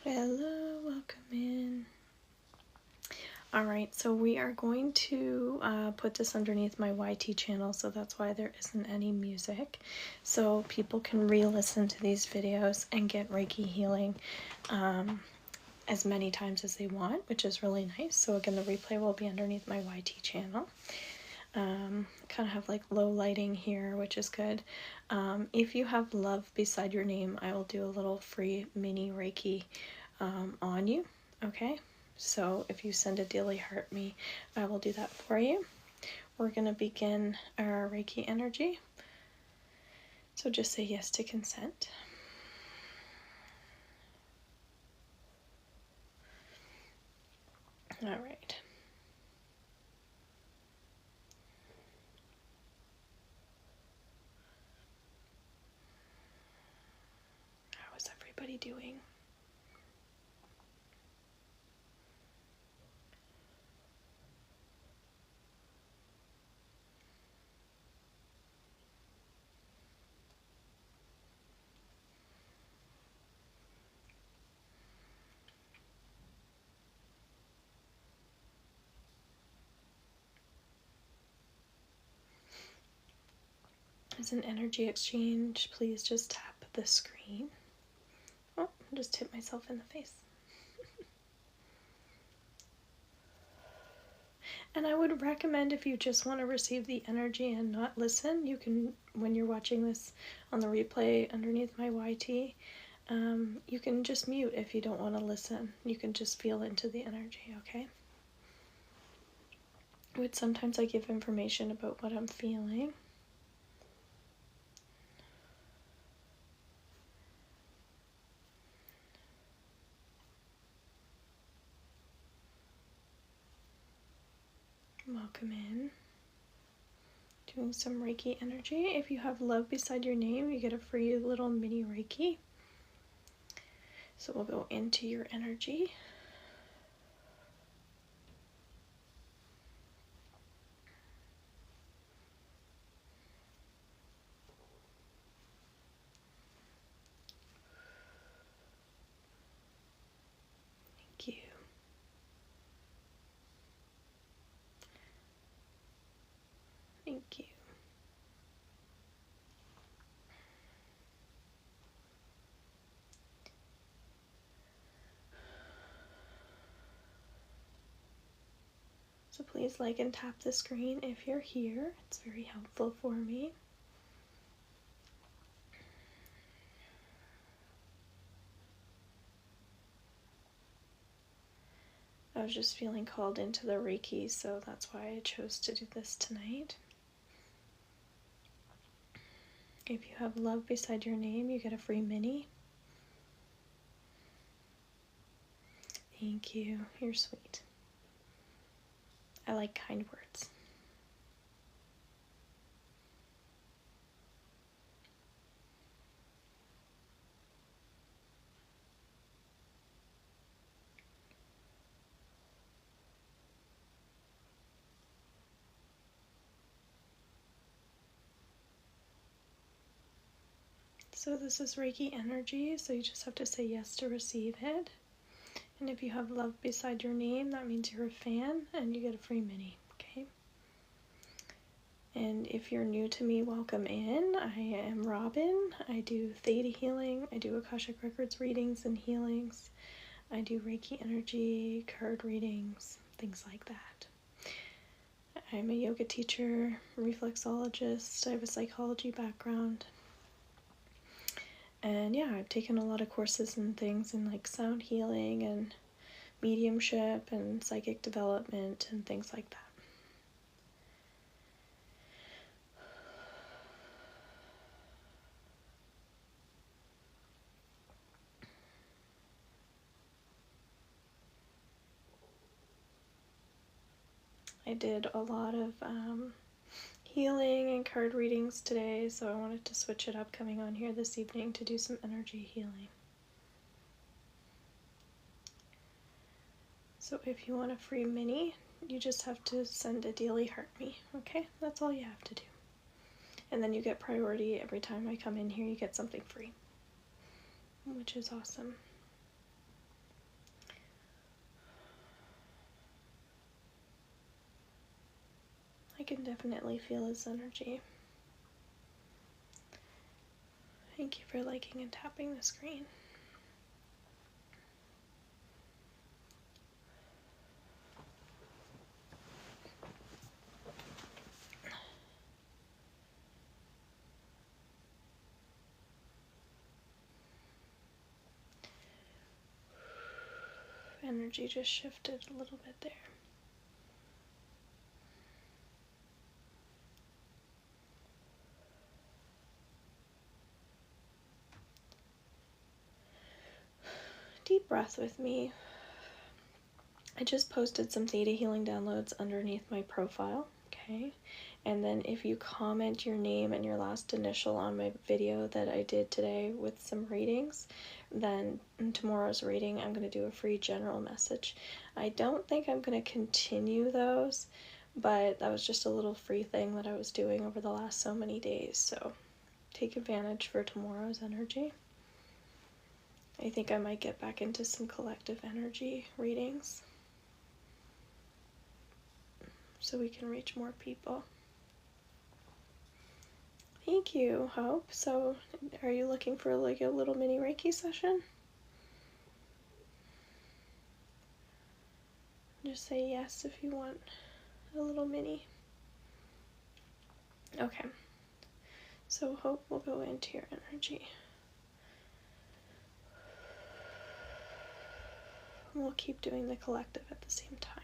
Hello, welcome in. Alright, so we are going to put this underneath my YT channel, so that's why there isn't any music. So people can re-listen to these videos and get Reiki healing as many times as they want, which is really nice. So again, the replay will be underneath my YT channel. Kind of have like low lighting here, which is good. If you have love beside your name, I will do a little free mini Reiki on you, okay? So if you send a daily heart me, I will do that for you. We're going to begin our Reiki energy. So just say yes to consent. All right. How is everybody doing? As an energy exchange, please just tap the screen. Oh, I just hit myself in the face. And I would recommend, if you just want to receive the energy and not listen, you can, when you're watching this on the replay underneath my YT, you can just mute if you don't want to listen. You can just feel into the energy, okay? Which sometimes I give information about what I'm feeling. Welcome in. Doing some Reiki energy. If you have love beside your name, you get a free little mini Reiki. So we'll go into your energy. Thank you. Thank you. So please like and tap the screen if you're here. It's very helpful for me. I was just feeling called into the Reiki, so that's why I chose to do this tonight. If you have love beside your name, you get a free mini. Thank you. You're sweet. I like kind words. So this is Reiki energy, so you just have to say yes to receive it. And if you have love beside your name, that means you're a fan and you get a free mini, okay? And if you're new to me, welcome in. I am Robin. I do theta healing. I do Akashic Records readings and healings. I do Reiki energy, card readings, things like that. I'm a yoga teacher, reflexologist. I have a psychology background. And yeah, I've taken a lot of courses and things in like sound healing and mediumship and psychic development and things like that. I did a lot of healing and card readings today, so I wanted to switch it up coming on here this evening to do some energy healing. So if you want a free mini, you just have to send a daily heart me, okay? That's all you have to do. And then you get priority every time I come in here, you get something free, which is awesome. can definitely feel his energy. Thank you for liking and tapping the screen. Energy just shifted a little bit there. Deep breath with me. I just posted some theta healing downloads underneath my profile, okay? And then if you comment your name and your last initial on my video that I did today with some readings, then in tomorrow's reading I'm going to do a free general message. I don't think I'm going to continue those, but that was just a little free thing that I was doing over the last so many days, so take advantage for tomorrow's energy. I think I might get back into some collective energy readings so we can reach more people. Thank you, Hope. So, are you looking for like a little mini Reiki session? Just say yes if you want a little mini. Okay. So, Hope will go into your energy. We'll keep doing the collective at the same time.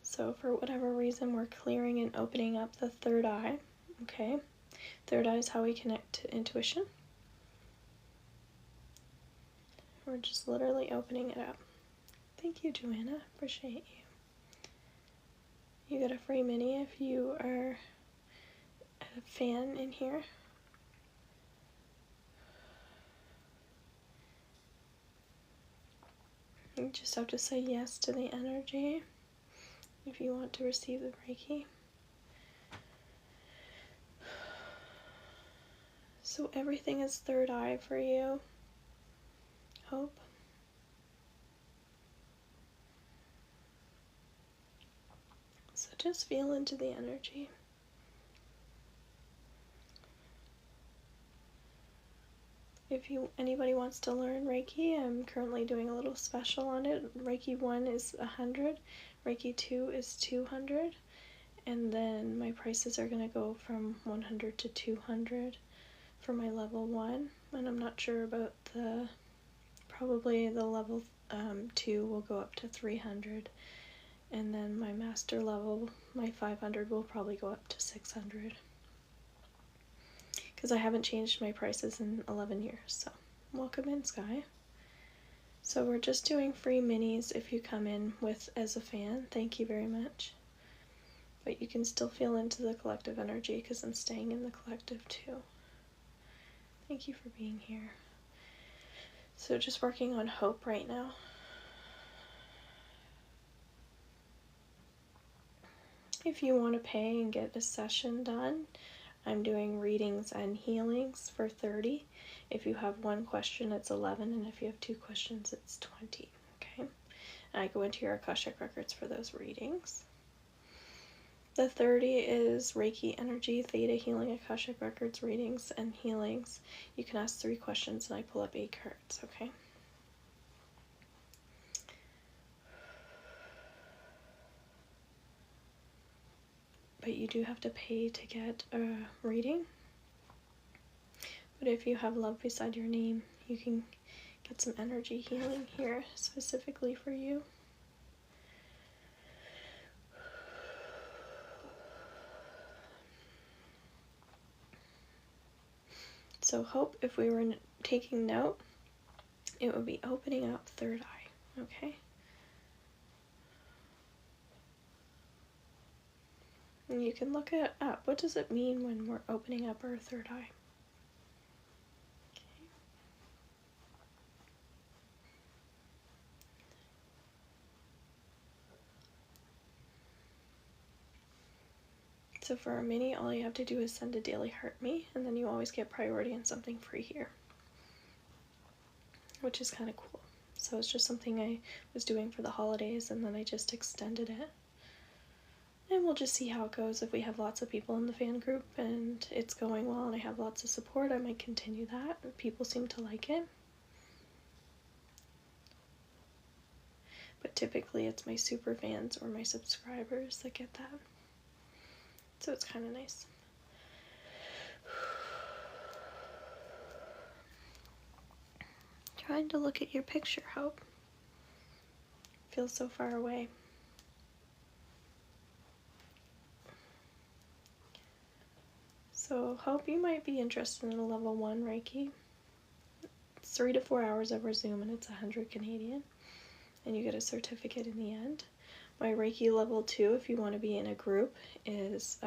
So for whatever reason, we're clearing and opening up the third eye, okay? Third eye is how we connect to intuition. We're just literally opening it up. Thank you, Joanna. Appreciate you. You get a free mini if you are a fan in here. You just have to say yes to the energy if you want to receive the Reiki. So everything is third eye for you, Hope. So just feel into the energy. If anybody wants to learn Reiki, I'm currently doing a little special on it. Reiki 1 is 100, Reiki 2 is 200, and then my prices are going to go from 100 to 200 for my level 1, and I'm not sure about probably the level 2 will go up to 300, and then my master level, my 500, will probably go up to 600. Because I haven't changed my prices in 11 years, so welcome in, Sky. So we're just doing free minis if you come in as a fan. Thank you very much. But you can still feel into the collective energy because I'm staying in the collective too. Thank you for being here. So just working on Hope right now. If you want to pay and get a session done, I'm doing readings and healings for $30. If you have one question, it's $11, and if you have two questions, it's $20, okay? And I go into your Akashic Records for those readings. The $30 is Reiki Energy, Theta Healing, Akashic Records readings and healings. You can ask 3 questions, and I pull up 8 cards, okay? But you do have to pay to get a reading. But if you have love beside your name, you can get some energy healing here specifically for you. So Hope, if we were taking note, it would be opening up third eye, okay? And you can look it up. What does it mean when we're opening up our third eye? Okay. So for our mini, all you have to do is send a daily heart me, and then you always get priority on something free here, which is kind of cool. So it's just something I was doing for the holidays, and then I just extended it. And we'll just see how it goes. If we have lots of people in the fan group and it's going well and I have lots of support, I might continue that. People seem to like it. But typically it's my super fans or my subscribers that get that. So it's kind of nice. Trying to look at your picture, Hope. Feels so far away. So Hope, you might be interested in a level 1 Reiki. It's 3 to 4 hours over Zoom and it's 100 Canadian. And you get a certificate in the end. My Reiki level 2, if you want to be in a group, is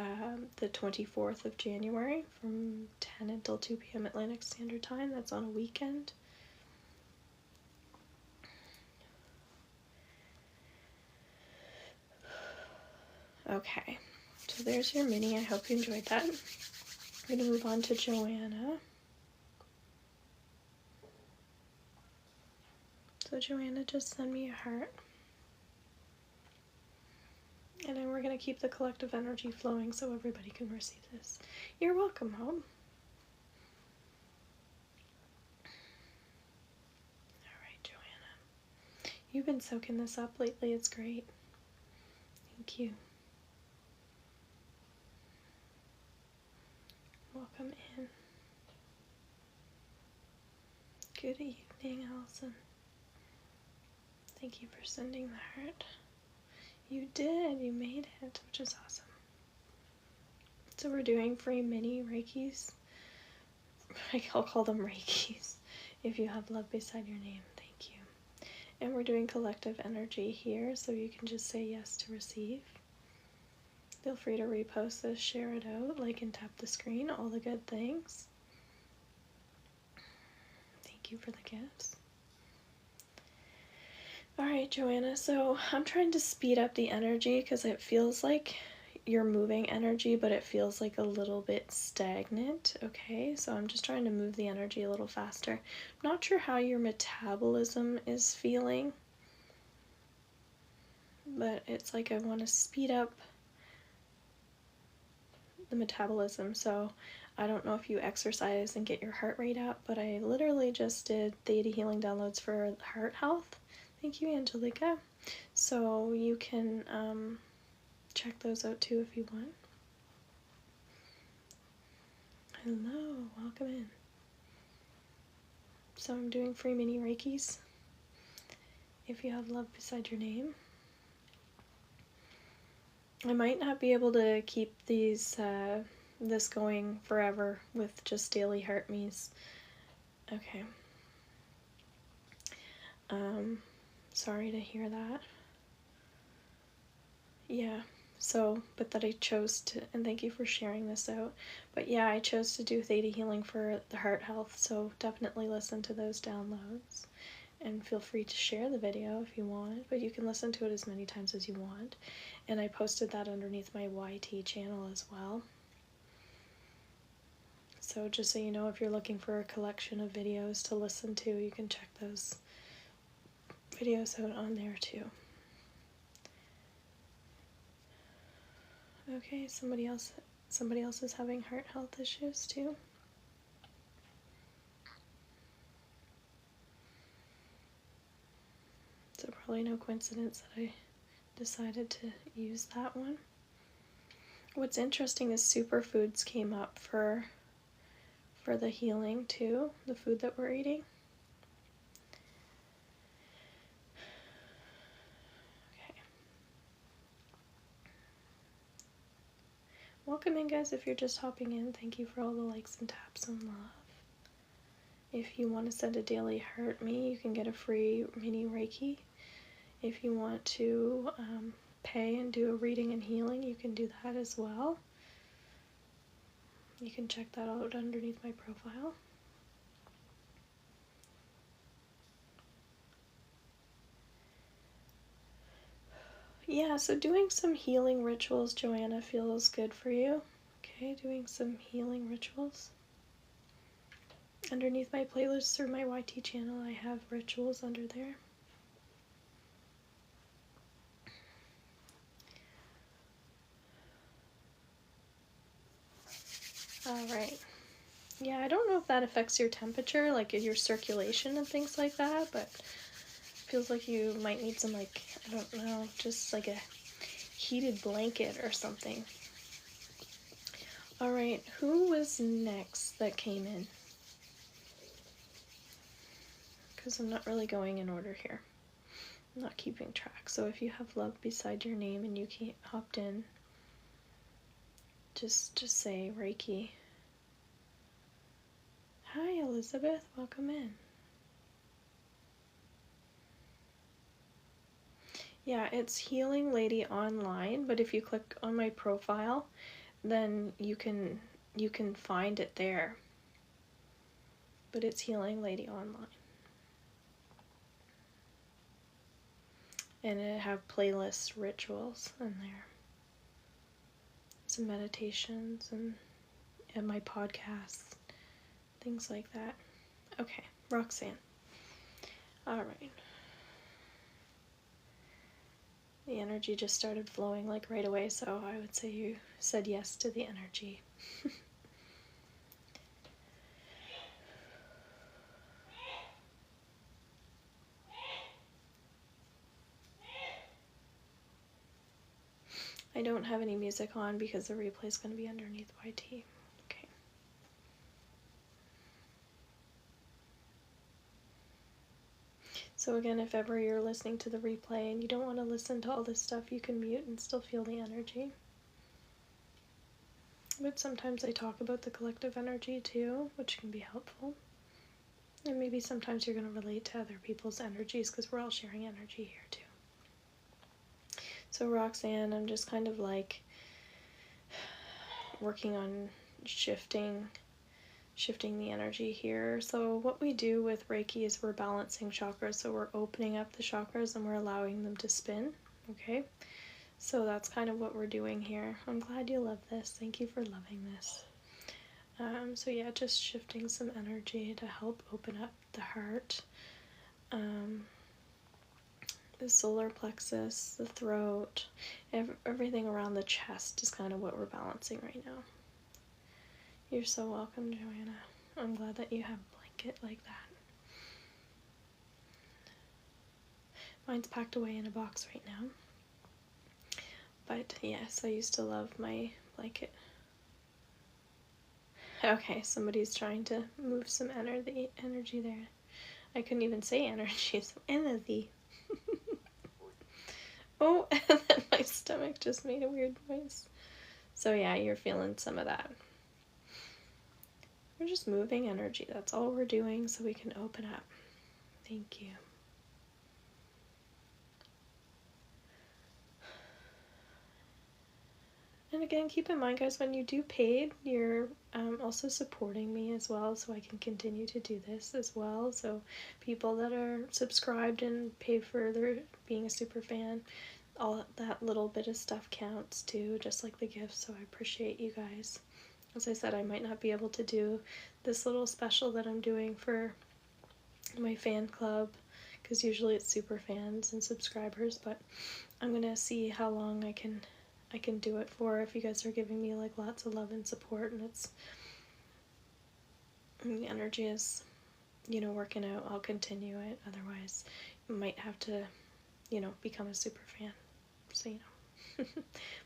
the 24th of January from 10 until 2 p.m. Atlantic Standard Time. That's on a weekend. Okay, so there's your mini. I hope you enjoyed that. I'm going to move on to Joanna. So Joanna, just send me a heart. And then we're going to keep the collective energy flowing so everybody can receive this. You're welcome, home. Alright, Joanna. You've been soaking this up lately. It's great. Thank you. Welcome in. Good evening, Allison. Thank you for sending the heart. You did. You made it, which is awesome. So we're doing free mini Reikis. I'll call them Reikis. If you have love beside your name, thank you. And we're doing collective energy here, so you can just say yes to receive. Feel free to repost this, share it out, like and tap the screen, all the good things. Thank you for the gifts. Alright, Joanna, so I'm trying to speed up the energy because it feels like you're moving energy, but it feels like a little bit stagnant, okay? So I'm just trying to move the energy a little faster. I'm not sure how your metabolism is feeling, but it's like I want to speed up the metabolism. So I don't know if you exercise and get your heart rate up, but I literally just did Theta Healing downloads for heart health. Thank you, Angelica. So you can check those out too if you want. Hello, welcome in. So I'm doing free mini Reikis. If you have love beside your name. I might not be able to keep these this going forever with just daily heart me's. Okay. Sorry to hear that. Yeah, so, but that I chose to, and thank you for sharing this out, but yeah, I chose to do Theta Healing for the heart health, so definitely listen to those downloads, and feel free to share the video if you want, but you can listen to it as many times as you want, and I posted that underneath my YT channel as well. So just so you know, if you're looking for a collection of videos to listen to, you can check those videos out on there too. Okay, somebody else is having heart health issues too. So probably no coincidence that I decided to use that one. What's interesting is superfoods came up for the healing too, the food that we're eating. Welcome in, guys. If you're just hopping in, thank you for all the likes and taps and love. If you want to send a daily heart me, you can get a free mini Reiki. If you want to pay and do a reading and healing, you can do that as well. You can check that out underneath my profile. Yeah, so doing some healing rituals, Joanna, feels good for you. Okay, doing some healing rituals. underneath my playlist through my YT channel, I have rituals under there. Alright. Yeah, I don't know if that affects your temperature, like your circulation and things like that, but feels like you might need some, like, I don't know, just like a heated blanket or something. Alright, who was next that came in? Because I'm not really going in order here. I'm not keeping track. So if you have love beside your name and you can't hopped in, just say Reiki. Hi Elizabeth, welcome in. Yeah, it's Healing Lady Online, but if you click on my profile, then you can find it there. But it's Healing Lady Online. And it have playlist rituals in there. Some meditations and my podcasts, things like that. Okay, Roxanne. Alright. The energy just started flowing like right away, so I would say you said yes to the energy. I don't have any music on because the replay is going to be underneath YT. Okay. So again, if ever you're listening to the replay and you don't want to listen to all this stuff, you can mute and still feel the energy. But sometimes I talk about the collective energy too, which can be helpful. And maybe sometimes you're going to relate to other people's energies because we're all sharing energy here too. So Roxanne, I'm just kind of like working on shifting the energy here. So what we do with Reiki is we're balancing chakras. So we're opening up the chakras and we're allowing them to spin. Okay. So that's kind of what we're doing here. I'm glad you love this. Thank you for loving this. So yeah, just shifting some energy to help open up the heart, the solar plexus, the throat, everything around the chest is kind of what we're balancing right now. You're so welcome, Joanna. I'm glad that you have a blanket like that. Mine's packed away in a box right now. But yes, I used to love my blanket. Okay, somebody's trying to move some energy there. I couldn't even say energy, some energy. Oh, and then my stomach just made a weird noise. So yeah, you're feeling some of that. We're just moving energy. That's all we're doing so we can open up. Thank you. And again, keep in mind, guys, when you do paid, you're also supporting me as well, so I can continue to do this as well. So people that are subscribed and pay for their being a super fan, all that little bit of stuff counts too, just like the gifts. So I appreciate you guys. As I said, I might not be able to do this little special that I'm doing for my fan club, because usually it's super fans and subscribers, but I'm gonna see how long I can do it for. If you guys are giving me like lots of love and support, and the energy is, working out, I'll continue it. Otherwise, you might have to, become a super fan. So,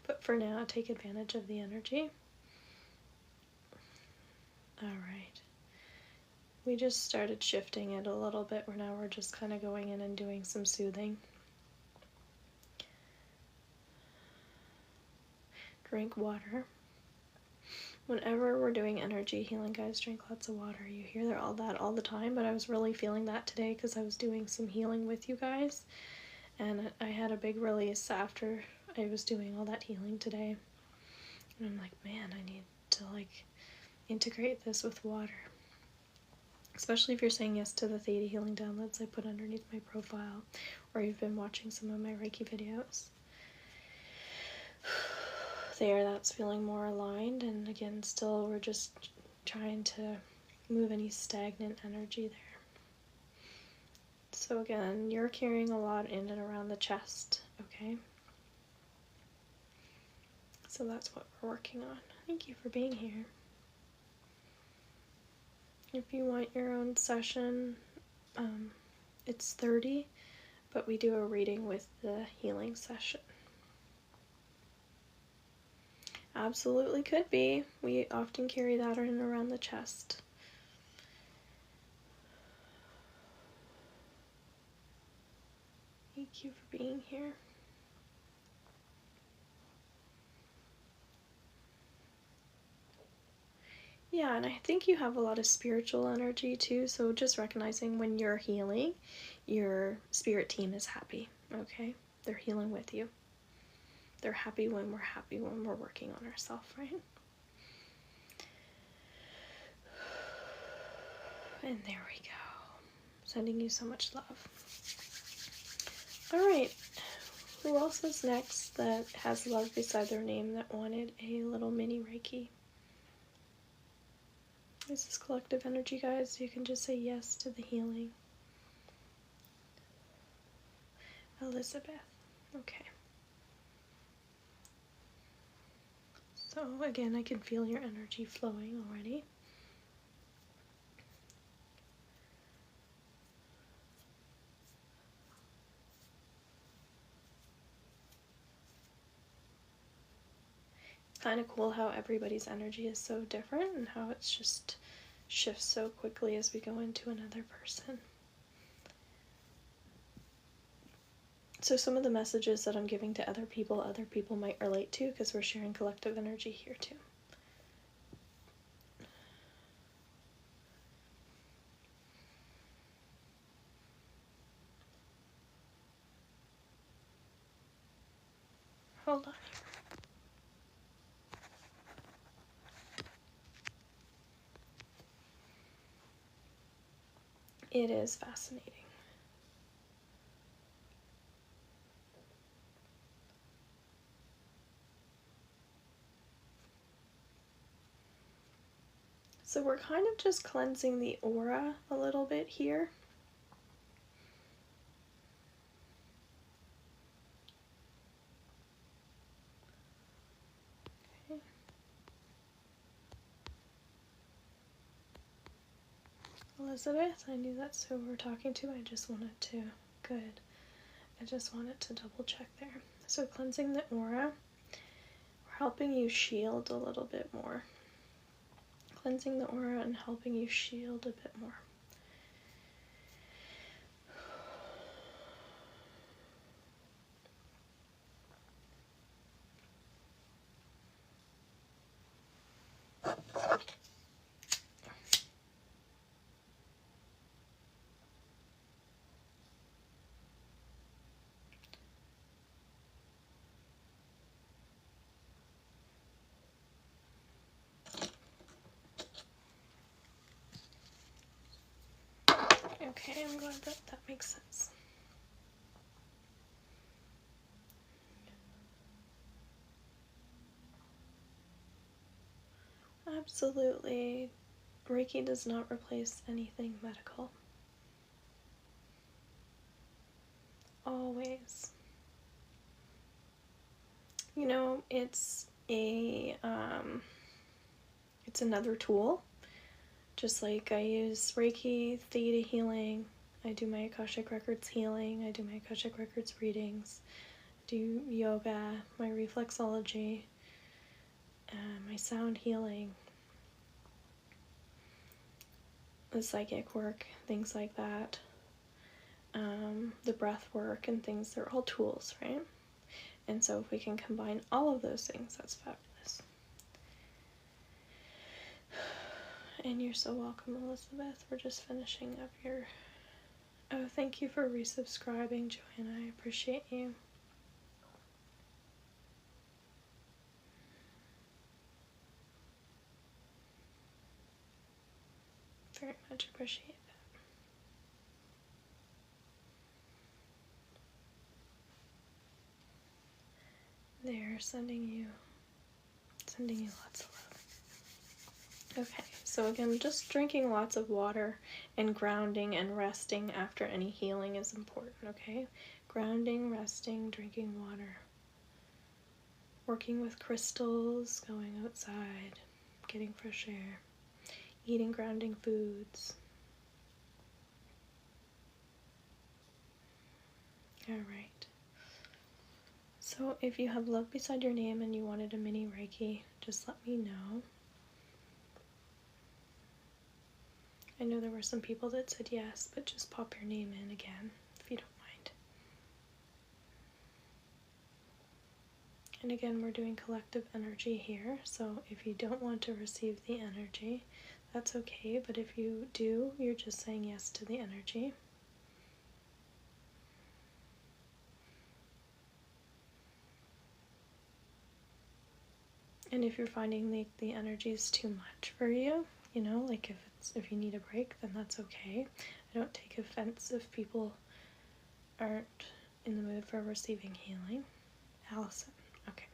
but for now, take advantage of the energy. Alright. We just started shifting it a little bit, where now we're just kind of going in and doing some soothing. Drink water. Whenever we're doing energy healing, guys, drink lots of water. You hear all that all the time, but I was really feeling that today because I was doing some healing with you guys, and I had a big release after I was doing all that healing today. And I'm like, man, I need to integrate this with water. Especially if you're saying yes to the Theta Healing downloads I put underneath my profile, or you've been watching some of my Reiki videos. There, that's feeling more aligned, and again, still we're just trying to move any stagnant energy there. So again, you're carrying a lot in and around the chest, okay? So that's what we're working on. Thank you for being here. If you want your own session, it's $30, but we do a reading with the healing session. Absolutely could be. We often carry that in and around the chest. Thank you for being here. Yeah, and I think you have a lot of spiritual energy too, so just recognizing when you're healing, your spirit team is happy, okay? They're healing with you. They're happy when we're working on ourselves, right? And there we go. Sending you so much love. All right. Who else is next that has love beside their name that wanted a little mini Reiki? This is collective energy, guys. You can just say yes to the healing. Elizabeth. Okay. So again, I can feel your energy flowing already. It's kind of cool how everybody's energy is so different and how it's just shifts so quickly as we go into another person. So some of the messages that I'm giving to other people might relate to because we're sharing collective energy here too. Hold on here. It is fascinating. So we're kind of just cleansing the aura a little bit here. Okay. Elizabeth, I knew that's who we're talking to. I just wanted to, good. I just wanted to double check there. So cleansing the aura, we're helping you shield a little bit more. Cleansing the aura and helping you shield a bit more. Okay, I'm glad that makes sense. Absolutely. Reiki does not replace anything medical. Always. You know, it's another tool. Just like I use Reiki, Theta healing, I do my Akashic Records healing, I do my Akashic Records readings, I do yoga, my reflexology, my sound healing, the psychic work, things like that, the breath work and things, they're all tools, right? And so if we can combine all of those things, that's fabulous. And you're so welcome, Elizabeth. We're just finishing up your... Oh, thank you for resubscribing, Joanna. I appreciate you. Very much appreciate that. They're sending you lots of love. Okay, so again, just drinking lots of water and grounding and resting after any healing is important, okay? Grounding, resting, drinking water. Working with crystals, going outside, getting fresh air, eating grounding foods. All right. So if you have love beside your name and you wanted a mini Reiki, just let me know. I know there were some people that said yes, but just pop your name in again if you don't mind. And again, we're doing collective energy here, so if you don't want to receive the energy, that's okay, but if you do, you're just saying yes to the energy. And if you're finding the energy is too much for you, you know, like if you need a break, then that's okay. I don't take offense if people aren't in the mood for receiving healing. Allison, okay.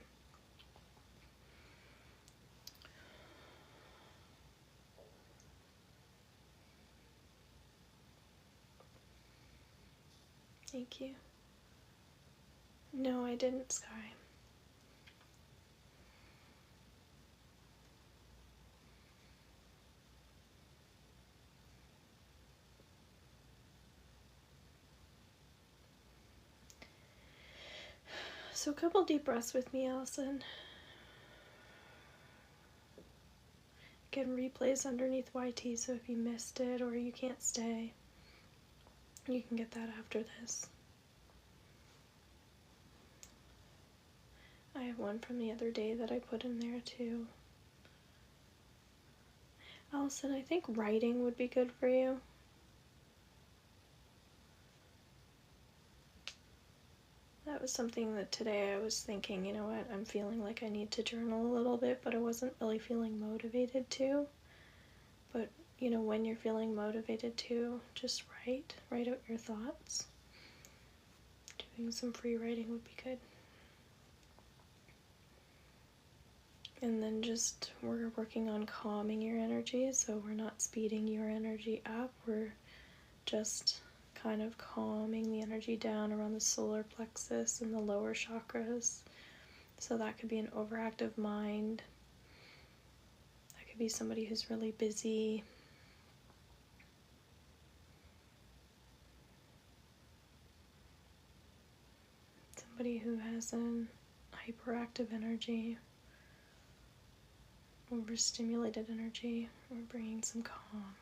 Thank you. No, I didn't, Sky. So a couple deep breaths with me, Allison. Again, replays underneath YT, so if you missed it or you can't stay, you can get that after this. I have one from the other day that I put in there too. Allison, I think writing would be good for you. That was something that today I was thinking, you know what, I'm feeling like I need to journal a little bit, but I wasn't really feeling motivated to. But, you know, when you're feeling motivated to, just write out your thoughts. Doing some free writing would be good. And then just, we're working on calming your energy, so we're not speeding your energy up, we're just kind of calming the energy down around the solar plexus and the lower chakras. So that could be an overactive mind. That could be somebody who's really busy. Somebody who has an hyperactive energy, overstimulated energy. We're bringing some calm.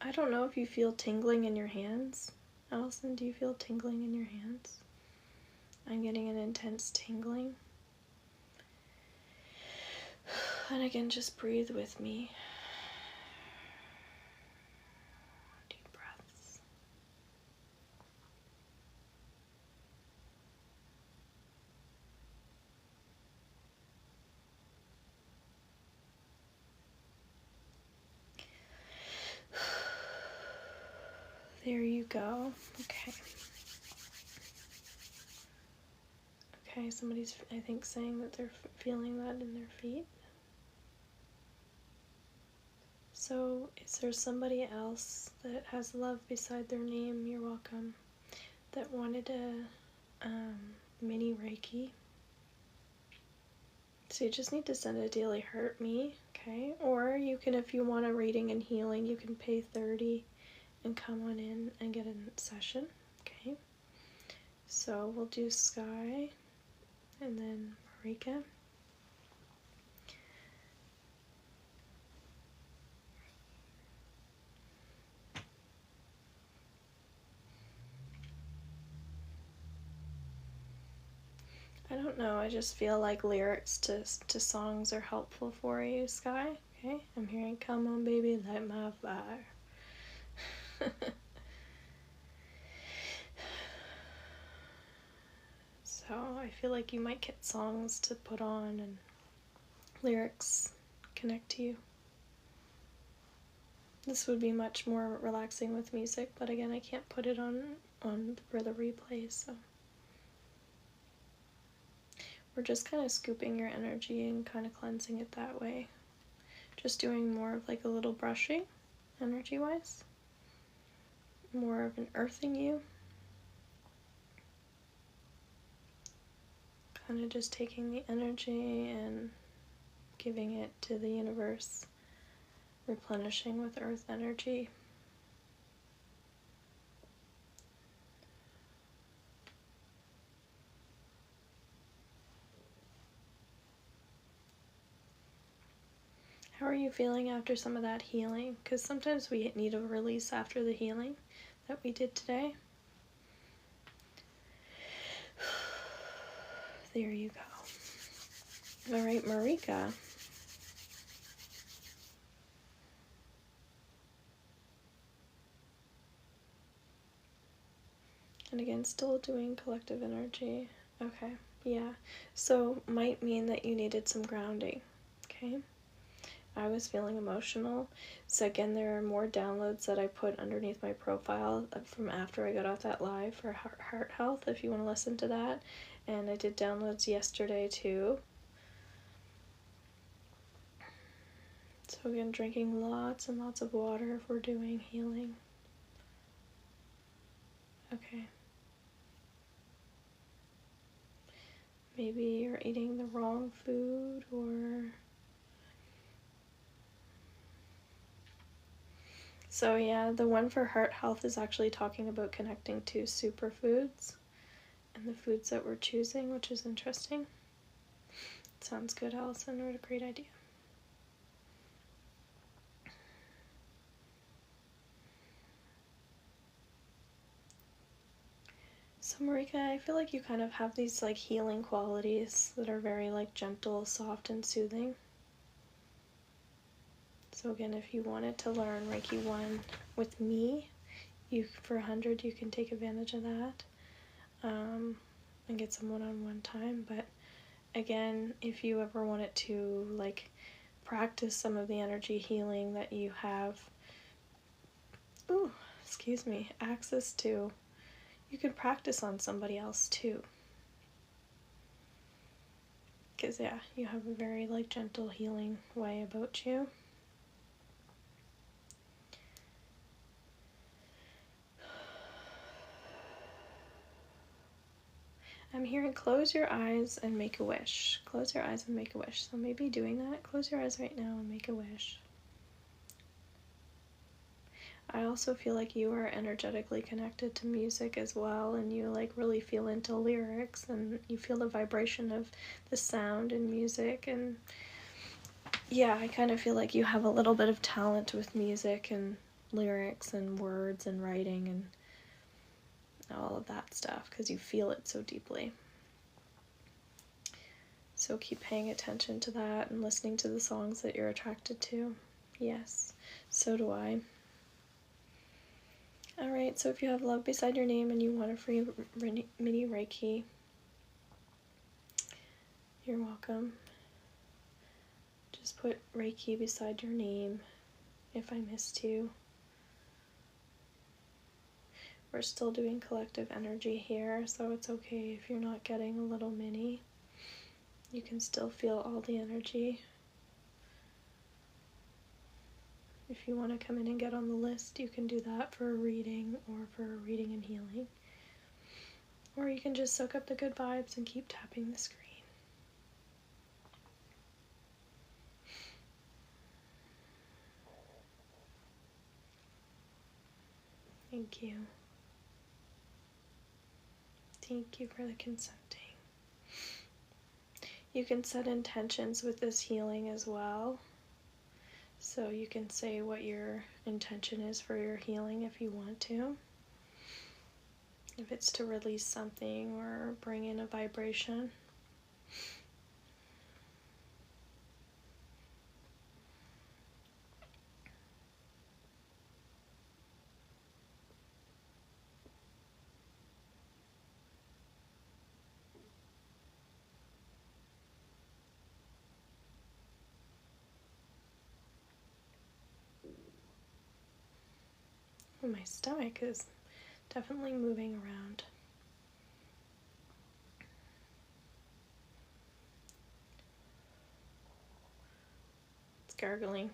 I don't know if you feel tingling in your hands. Allison, do you feel tingling in your hands? I'm getting an intense tingling. And again, just breathe with me. Deep breaths. There you go. Okay. Okay, somebody's, I think, saying that they're feeling that in their feet. So, is there somebody else that has love beside their name? You're welcome. That wanted a mini Reiki. So you just need to send a daily hurt me, okay? Or you can, if you want a reading and healing, you can pay $30 and come on in and get a session, okay? So we'll do Sky and then Marika. I don't know, I just feel like lyrics to songs are helpful for you, Sky. Okay, I'm hearing "Come on baby, light my fire." So I feel like you might get songs to put on and lyrics connect to you. This would be much more relaxing with music, but again, I can't put it on for the replay, so. We're just kind of scooping your energy and kind of cleansing it that way. Just doing more of like a little brushing, energy-wise. More of an earthing you. Kind of just taking the energy and giving it to the universe, replenishing with earth energy. How are you feeling after some of that healing? Because sometimes we need a release after the healing that we did today. There you go. All right, Marika. And again, still doing collective energy. Okay, yeah. So might mean that you needed some grounding, okay? I was feeling emotional. So again, there are more downloads that I put underneath my profile from after I got off that live for heart health, if you want to listen to that. And I did downloads yesterday too. So again, drinking lots and lots of water if we're doing healing. Okay. Maybe you're eating the wrong food, or so yeah, the one for heart health is actually talking about connecting to superfoods and the foods that we're choosing, which is interesting. Sounds good, Allison. What a great idea. So Marika, I feel like you kind of have these like healing qualities that are very like gentle, soft, and soothing. So again, if you wanted to learn Reiki 1 with me, for 100 you can take advantage of that and get some one-on-one time. But again, if you ever wanted to like practice some of the energy healing that you have, access to, you could practice on somebody else too. Because yeah, you have a very like gentle healing way about you. I'm hearing close your eyes and make a wish. Close your eyes and make a wish. So maybe doing that. Close your eyes right now and make a wish. I also feel like you are energetically connected to music as well, and you like really feel into lyrics, and you feel the vibration of the sound and music. And yeah, I kind of feel like you have a little bit of talent with music and lyrics and words and writing and all of that stuff because you feel it so deeply. So keep paying attention to that and listening to the songs that you're attracted to. Yes, so do I. Alright, so if you have love beside your name and you want a free mini Reiki, you're welcome. Just put Reiki beside your name if I missed you. We're still doing collective energy here, so it's okay if you're not getting a little mini. You can still feel all the energy. If you want to come in and get on the list, you can do that for a reading or for a reading and healing. Or you can just soak up the good vibes and keep tapping the screen. Thank you. Thank you for the consenting. You can set intentions with this healing as well. So you can say what your intention is for your healing if you want to. If it's to release something or bring in a vibration. My stomach is definitely moving around. gargling.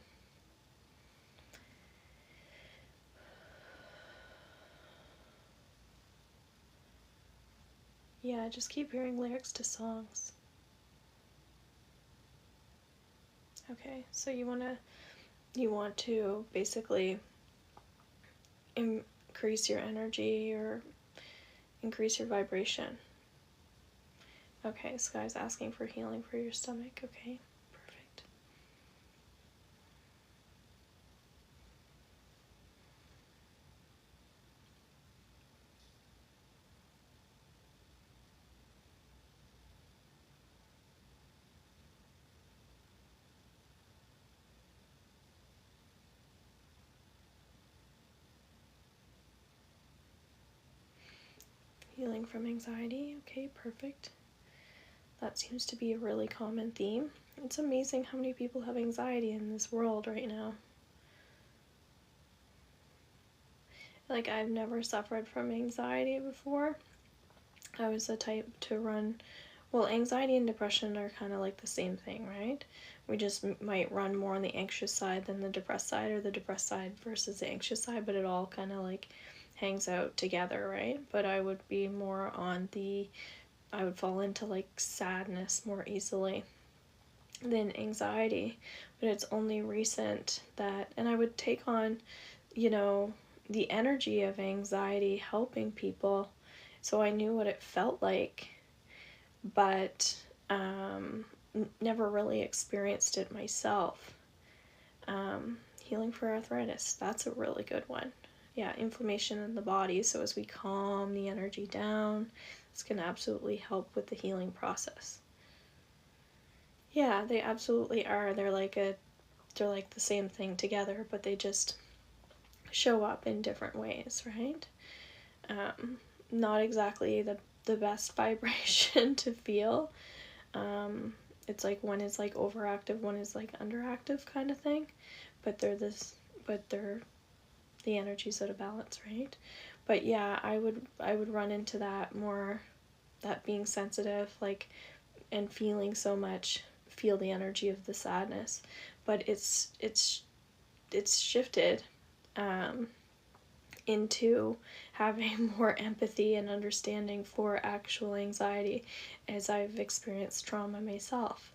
Yeah, just keep hearing lyrics to songs. Okay, so you want to basically increase your energy or increase your vibration. Okay, Sky's asking for healing for your stomach. Okay, perfect. Healing from anxiety. Okay, perfect. That seems to be a really common theme. It's amazing how many people have anxiety in this world right now. Like, I've never suffered from anxiety before. I was the type to run, well, anxiety and depression are kind of like the same thing, right? We just might run more on the anxious side than the depressed side, or the depressed side versus the anxious side, but it all kind of like hangs out together, right? But I would be more on I would fall into like sadness more easily than anxiety. But it's only recent that, and I would take on, the energy of anxiety helping people, so I knew what it felt like, but never really experienced it myself. Healing for arthritis, that's a really good one. Yeah, inflammation in the body, so as we calm the energy down, it's going to absolutely help with the healing process. Yeah, they absolutely are. They're like the same thing together, but they just show up in different ways, right? Not exactly the best vibration to feel. It's like one is like overactive, one is like underactive kind of thing, but they're the energies out of balance, right? But yeah, I would run into that more, that being sensitive, like, and feeling so much, feel the energy of the sadness, but it's shifted into having more empathy and understanding for actual anxiety as I've experienced trauma myself.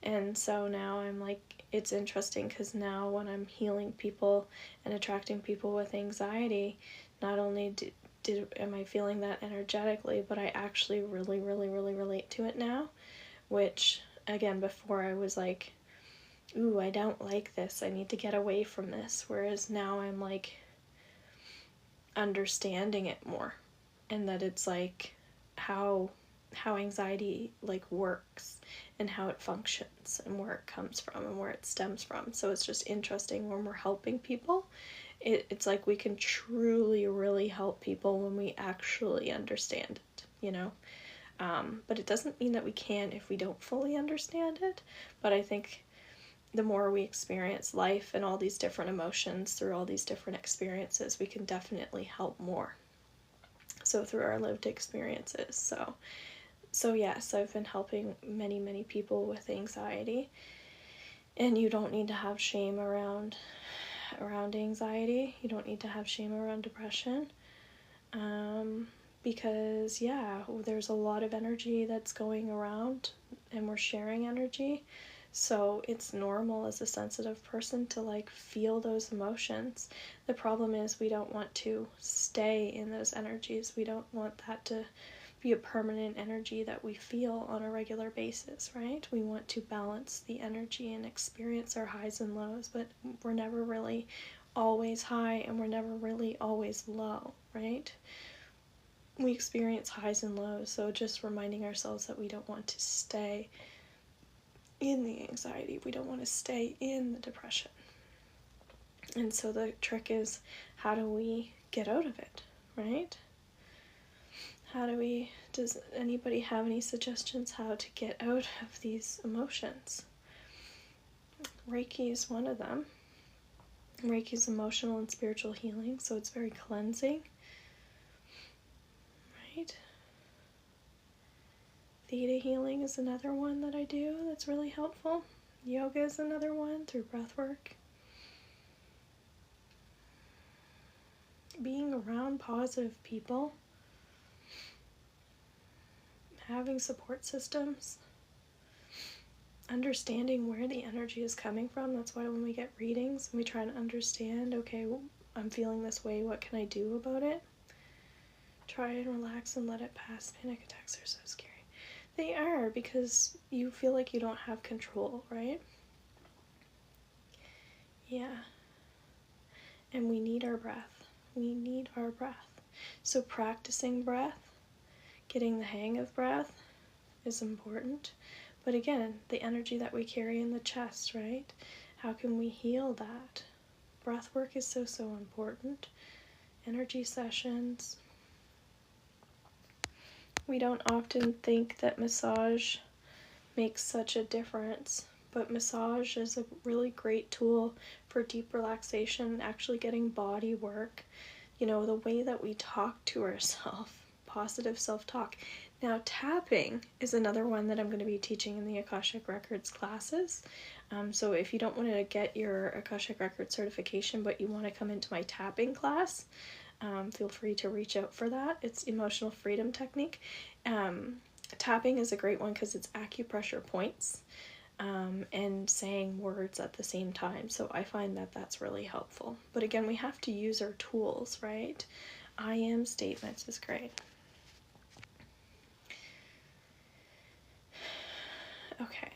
And so now I'm like, it's interesting because now when I'm healing people and attracting people with anxiety, not only am I feeling that energetically, but I actually really, really, really relate to it now, which, again, before I was like, ooh, I don't like this, I need to get away from this, whereas now I'm like understanding it more, and that it's like how anxiety like works and how it functions and where it comes from and where it stems from. So it's just interesting when we're helping people. It's like we can truly really help people when we actually understand it. But it doesn't mean that we can't if we don't fully understand it. But I think the more we experience life and all these different emotions through all these different experiences, we can definitely help more. So through our lived experiences. So yes, I've been helping many, many people with anxiety. And you don't need to have shame around anxiety. You don't need to have shame around depression. Because yeah, there's a lot of energy that's going around and we're sharing energy. So it's normal as a sensitive person to like feel those emotions. The problem is we don't want to stay in those energies. We don't want that to be a permanent energy that we feel on a regular basis, right? We want to balance the energy and experience our highs and lows, but we're never really always high and we're never really always low, right? We experience highs and lows, so just reminding ourselves that we don't want to stay in the anxiety, we don't want to stay in the depression. And so the trick is, how do we get out of it, right? Does anybody have any suggestions how to get out of these emotions? Reiki is one of them. Reiki is emotional and spiritual healing, so it's very cleansing, right? Theta healing is another one that I do that's really helpful. Yoga is another one, through breath work. Being around positive people. Having support systems. Understanding where the energy is coming from. That's why when we get readings, we try to understand, okay, I'm feeling this way, what can I do about it? Try and relax and let it pass. Panic attacks are so scary. They are, because you feel like you don't have control, right? Yeah. And we need our breath. We need our breath. So practicing breath, getting the hang of breath is important. But again, the energy that we carry in the chest, right? How can we heal that? Breath work is so, so important. Energy sessions. We don't often think that massage makes such a difference, but massage is a really great tool for deep relaxation, actually getting body work. You know, the way that we talk to ourselves, positive self-talk. Now, tapping is another one that I'm going to be teaching in the Akashic Records classes. So if you don't want to get your Akashic Records certification, but you want to come into my tapping class, feel free to reach out for that. It's emotional freedom technique. Tapping is a great one because it's acupressure points and saying words at the same time. So I find that that's really helpful. But again, we have to use our tools, right? I am statements is great. Okay.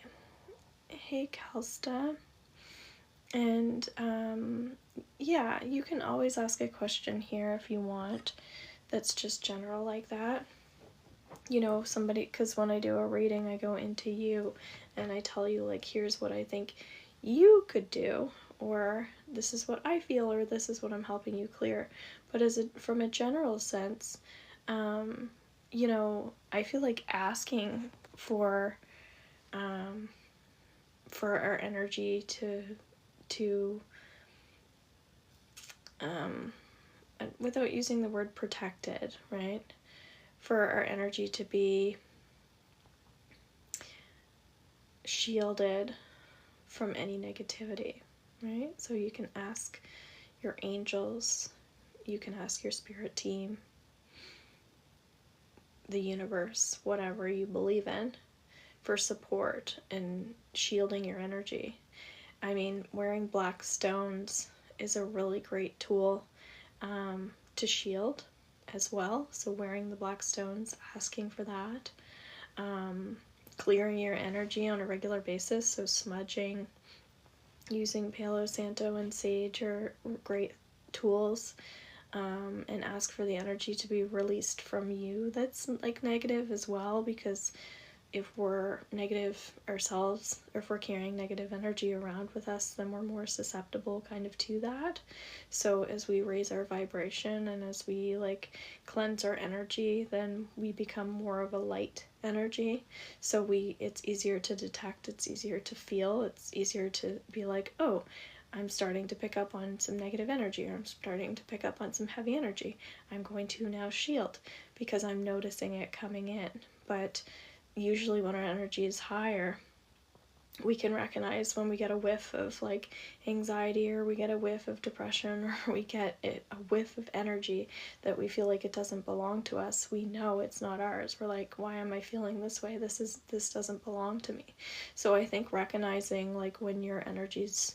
Hey, Kalsta. And yeah, you can always ask a question here if you want that's just general like that. You know, somebody, because when I do a reading, I go into you and I tell you, like, here's what I think you could do, or this is what I feel, or this is what I'm helping you clear. But from a general sense, you know, I feel like asking for our energy to without using the word protected, right? For our energy to be shielded from any negativity, right? So you can ask your angels, you can ask your spirit team, the universe, whatever you believe in, for support and shielding your energy. I mean, wearing black stones is a really great tool to shield as well. So wearing the black stones, asking for that. Clearing your energy on a regular basis, so smudging, using Palo Santo and sage are great tools. And ask for the energy to be released from you that's like negative as well, because if we're negative ourselves, or if we're carrying negative energy around with us, then we're more susceptible kind of to that. So as we raise our vibration and as we like cleanse our energy, then we become more of a light energy. So it's easier to detect, it's easier to feel, it's easier to be like, oh, I'm starting to pick up on some negative energy, or I'm starting to pick up on some heavy energy. I'm going to now shield because I'm noticing it coming in. But usually when our energy is higher, we can recognize when we get a whiff of like anxiety, or we get a whiff of depression, or we get a whiff of energy that we feel like it doesn't belong to us. We know it's not ours. We're like, why am I feeling this way? This doesn't belong to me. So I think recognizing like when your energy's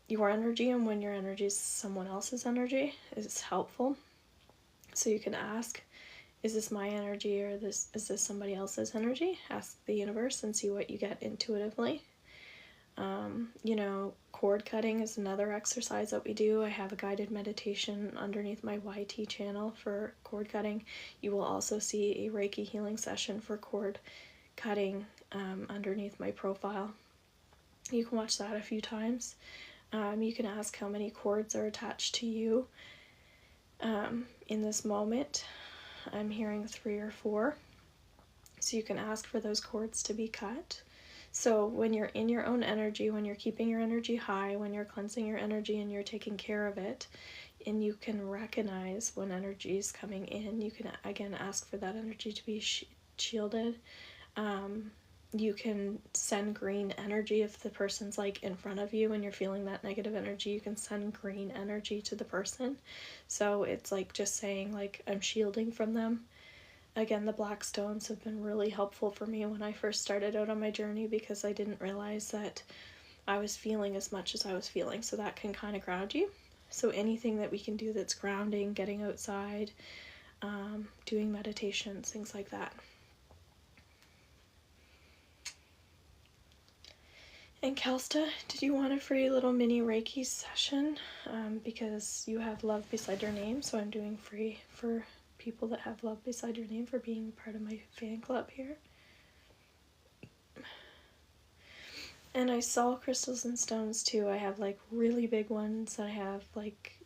your energy and when your energy is someone else's energy is helpful. So you can ask, is this my energy, or is this somebody else's energy? Ask the universe and see what you get intuitively. You know, cord cutting is another exercise that we do. I have a guided meditation underneath my YT channel for cord cutting. You will also see a Reiki healing session for cord cutting underneath my profile. You can watch that a few times. You can ask how many cords are attached to you in this moment. I'm hearing 3 or 4. So you can ask for those cords to be cut. So when you're in your own energy, when you're keeping your energy high, when you're cleansing your energy and you're taking care of it, and you can recognize when energy is coming in, you can again ask for that energy to be shielded. You can send green energy if the person's like in front of you and you're feeling that negative energy. You can send green energy to the person. So it's like just saying like I'm shielding from them. Again, the black stones have been really helpful for me when I first started out on my journey, because I didn't realize that I was feeling as much as I was feeling. So that can kind of ground you. So anything that we can do that's grounding, getting outside, doing meditations, things like that. And Kelsta, did you want a free little mini Reiki session? Because you have love beside your name, so I'm doing free for people that have love beside your name for being part of my fan club here. And I saw crystals and stones too. I have like really big ones. I have like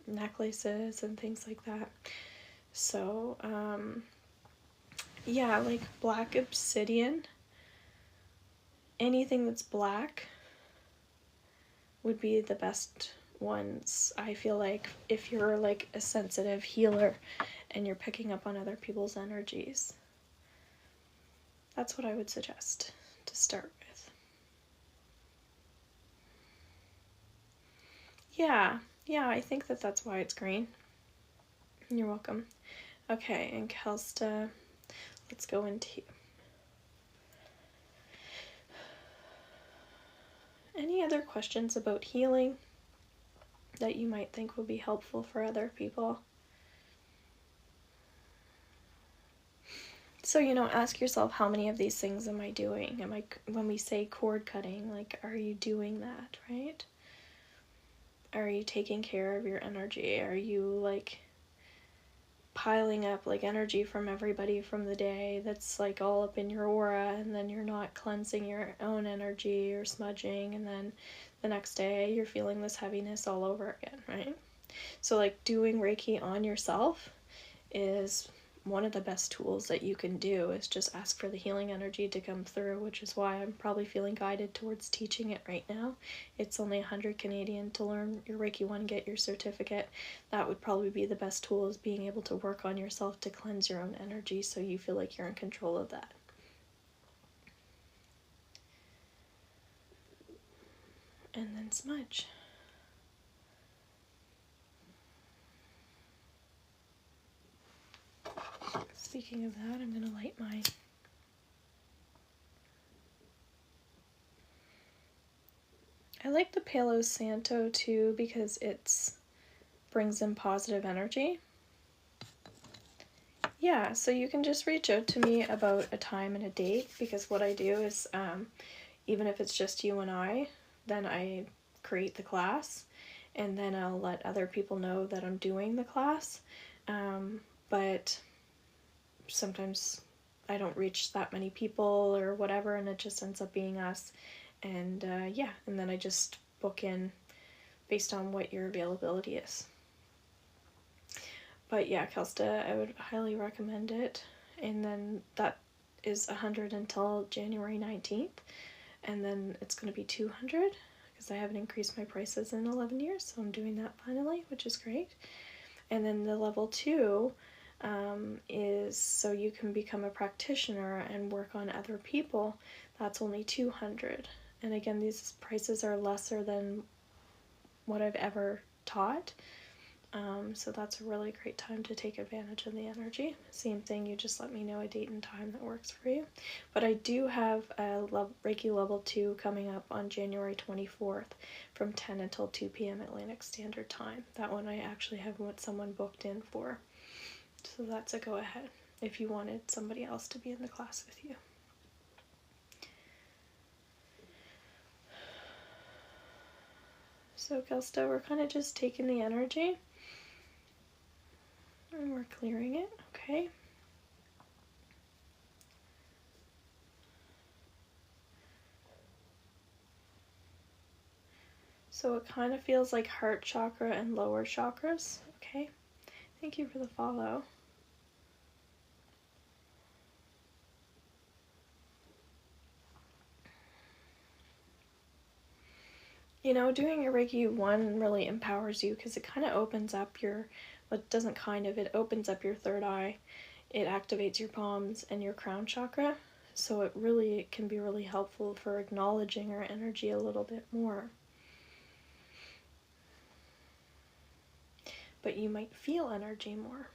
necklaces and things like that. So yeah, like black obsidian, anything that's black would be the best ones. I feel like if you're like a sensitive healer and you're picking up on other people's energies, that's what I would suggest to start with. Yeah, I think that that's why it's green. You're welcome. Okay, and Kelsta, let's go into any other questions about healing that you might think would be helpful for other people. So, ask yourself, how many of these things am I doing? When we say cord cutting, like, are you doing that, right? Are you taking care of your energy? Are you, like, piling up, like, energy from everybody from the day that's, like, all up in your aura, and then you're not cleansing your own energy or smudging, and then the next day you're feeling this heaviness all over again, right? So, like, doing Reiki on yourself is one of the best tools that you can do, is just ask for the healing energy to come through, which is why I'm probably feeling guided towards teaching it right now. It's only 100 Canadian to learn your Reiki 1, get your certificate. That would probably be the best tool, is being able to work on yourself to cleanse your own energy so you feel like you're in control of that. And then smudge. Speaking of that, I'm going to light mine. I like the Palo Santo too, because it brings in positive energy. Yeah, so you can just reach out to me about a time and a date, because what I do is, even if it's just you and I, then I create the class, and then I'll let other people know that I'm doing the class. But sometimes I don't reach that many people or whatever, and it just ends up being us. And yeah, and then I just book in based on what your availability is. But yeah, Kelsta, I would highly recommend it. And then that is 100 until January 19th. And then it's going to be 200 because I haven't increased my prices in 11 years. So I'm doing that finally, which is great. And then the level 2 is so you can become a practitioner and work on other people. That's only 200. And again, these prices are lesser than what I've ever taught. So that's a really great time to take advantage of the energy. Same thing, you just let me know a date and time that works for you. But I do have a Reiki level 2 coming up on January 24th from 10 until 2 p.m. Atlantic Standard Time. That one I actually have someone booked in for. So that's a go ahead if you wanted somebody else to be in the class with you. So Kelsta, we're kind of just taking the energy and we're clearing it, okay? So it kind of feels like heart chakra and lower chakras, okay? Thank you for the follow. Doing your Reiki 1 really empowers you because it kind of opens up it opens up your third eye. It activates your palms and your crown chakra. So it can be really helpful for acknowledging our energy a little bit more. But you might feel energy more,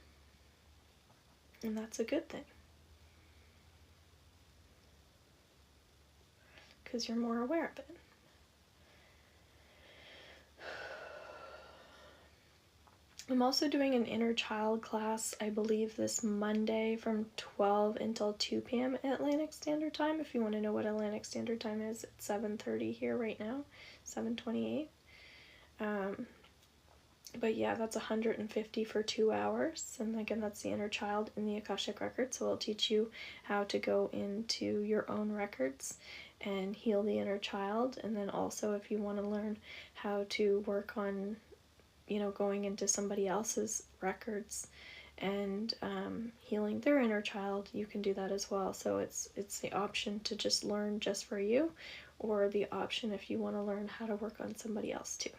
and that's a good thing, because you're more aware of it. I'm also doing an inner child class, I believe, this Monday from 12 until 2 p.m. Atlantic Standard Time. If you want to know what Atlantic Standard Time is, it's 7:30 here right now, 7:28. But yeah, that's $150 for 2 hours. And again, that's the inner child in the Akashic Record. So it'll teach you how to go into your own records and heal the inner child. And then also, if you want to learn how to work on, going into somebody else's records and healing their inner child, you can do that as well. So it's the option to just learn just for you, or the option if you want to learn how to work on somebody else too.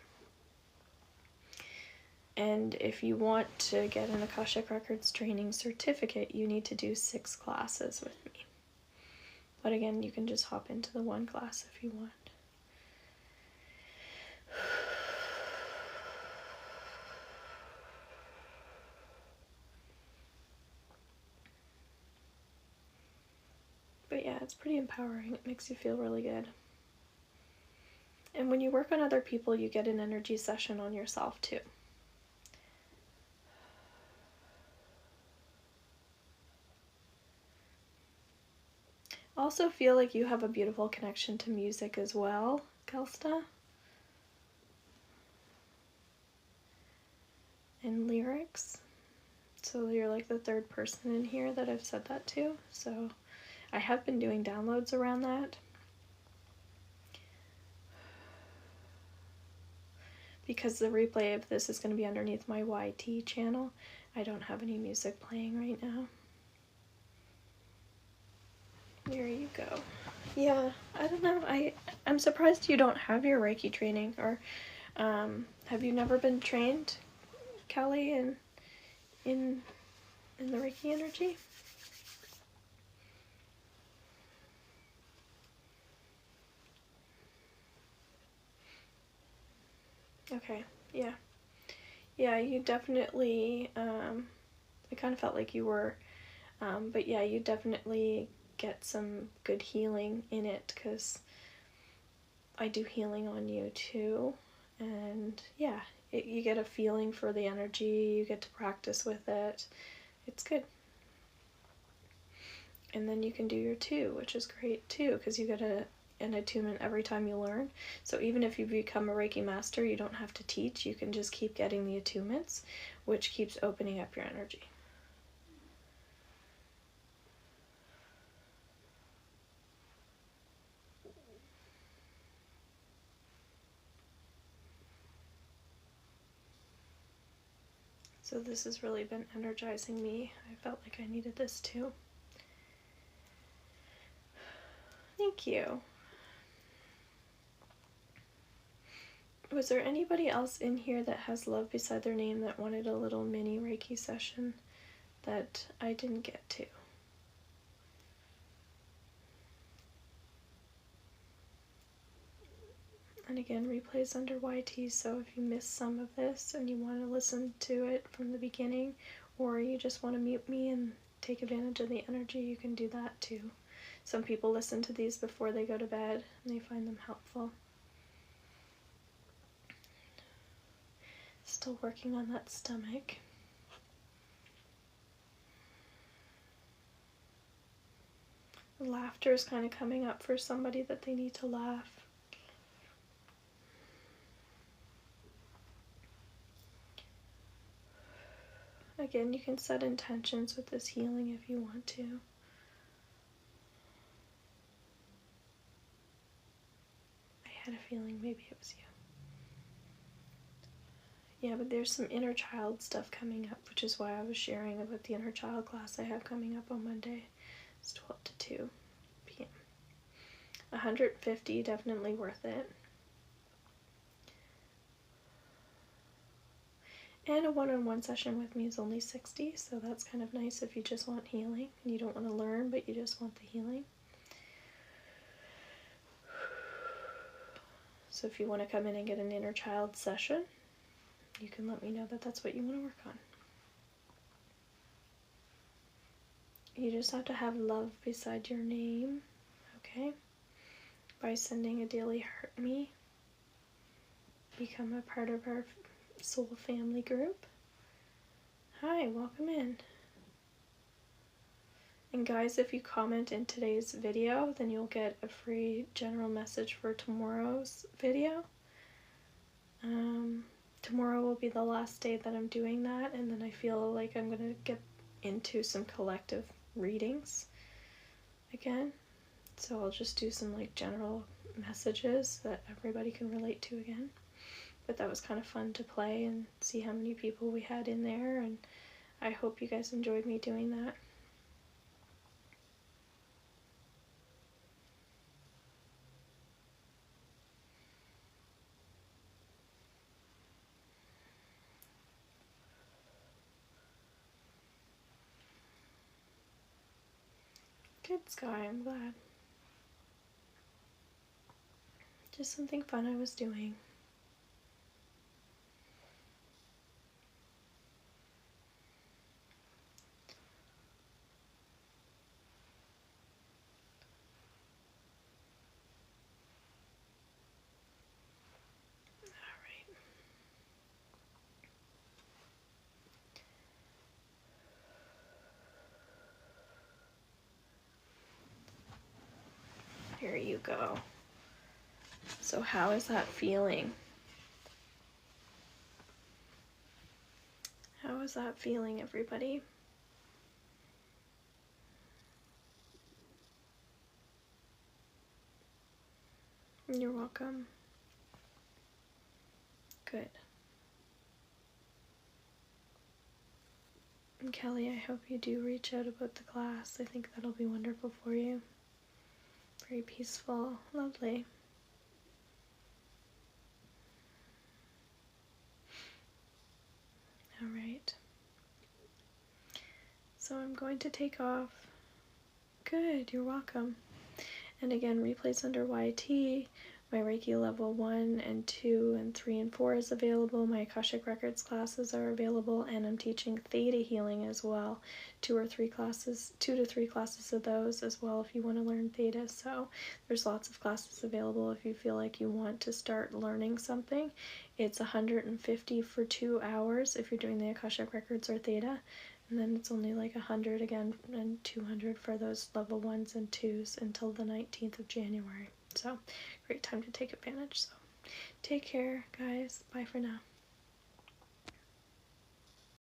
And if you want to get an Akashic Records training certificate, you need to do 6 classes with me. But again, you can just hop into the one class if you want. But yeah, it's pretty empowering. It makes you feel really good. And when you work on other people, you get an energy session on yourself too. Also feel like you have a beautiful connection to music as well, Kelsta. And lyrics. So you're like the third person in here that I've said that to. So I have been doing downloads around that. Because the replay of this is going to be underneath my YT channel, I don't have any music playing right now. There you go. Yeah, I don't know. I'm surprised you don't have your Reiki training, or have you never been trained, Kelly, in the Reiki energy? Okay, yeah. Yeah, you definitely, I kind of felt like you were, but yeah, you definitely get some good healing in it, because I do healing on you too, and yeah, you get a feeling for the energy, you get to practice with it, it's good. And then you can do your 2, which is great too, because you get an attunement every time you learn. So even if you become a Reiki master, you don't have to teach, you can just keep getting the attunements, which keeps opening up your energy. So this has really been energizing me. I felt like I needed this too. Thank you. Was there anybody else in here that has love beside their name that wanted a little mini Reiki session that I didn't get to? And again, replays under YT, so if you missed some of this and you want to listen to it from the beginning, or you just want to mute me and take advantage of the energy, you can do that too. Some people listen to these before they go to bed and they find them helpful. Still working on that stomach. Laughter is kind of coming up for somebody that they need to laugh. Again, you can set intentions with this healing if you want to. I had a feeling maybe it was you. Yeah, but there's some inner child stuff coming up, which is why I was sharing about the inner child class I have coming up on Monday. It's 12 to 2 p.m. $150, definitely worth it. And a one-on-one session with me is only $60, so that's kind of nice if you just want healing and you don't want to learn, but you just want the healing. So if you want to come in and get an inner child session, you can let me know that that's what you want to work on. You just have to have love beside your name, okay? By sending a daily hurt me. Become a part of our soul family group. Hi, welcome in. And guys, if you comment in today's video, then you'll get a free general message for tomorrow's video. Tomorrow will be the last day that I'm doing that, and then I feel like I'm going to get into some collective readings again. So I'll just do some like general messages that everybody can relate to again. But that was kind of fun to play and see how many people we had in there, and I hope you guys enjoyed me doing that. Good, Sky, I'm glad. Just something fun I was doing. Alright. Here you go. So how is that feeling? How is that feeling, everybody? You're welcome. Good. And Kelly, I hope you do reach out about the class. I think that'll be wonderful for you. Very peaceful. Lovely. Alright. So I'm going to take off. Good, you're welcome. And again, replays under YT. My Reiki level 1 and 2 and 3 and 4 is available. My Akashic Records classes are available, and I'm teaching Theta healing as well. 2 to 3 classes of those as well if you want to learn Theta. So there's lots of classes available if you feel like you want to start learning something. It's $150 for 2 hours if you're doing the Akashic Records or Theta. And then it's only like $100 again and $200 for those level 1s and 2s until the 19th of January. So, great time to take advantage. So, take care, guys. Bye for now.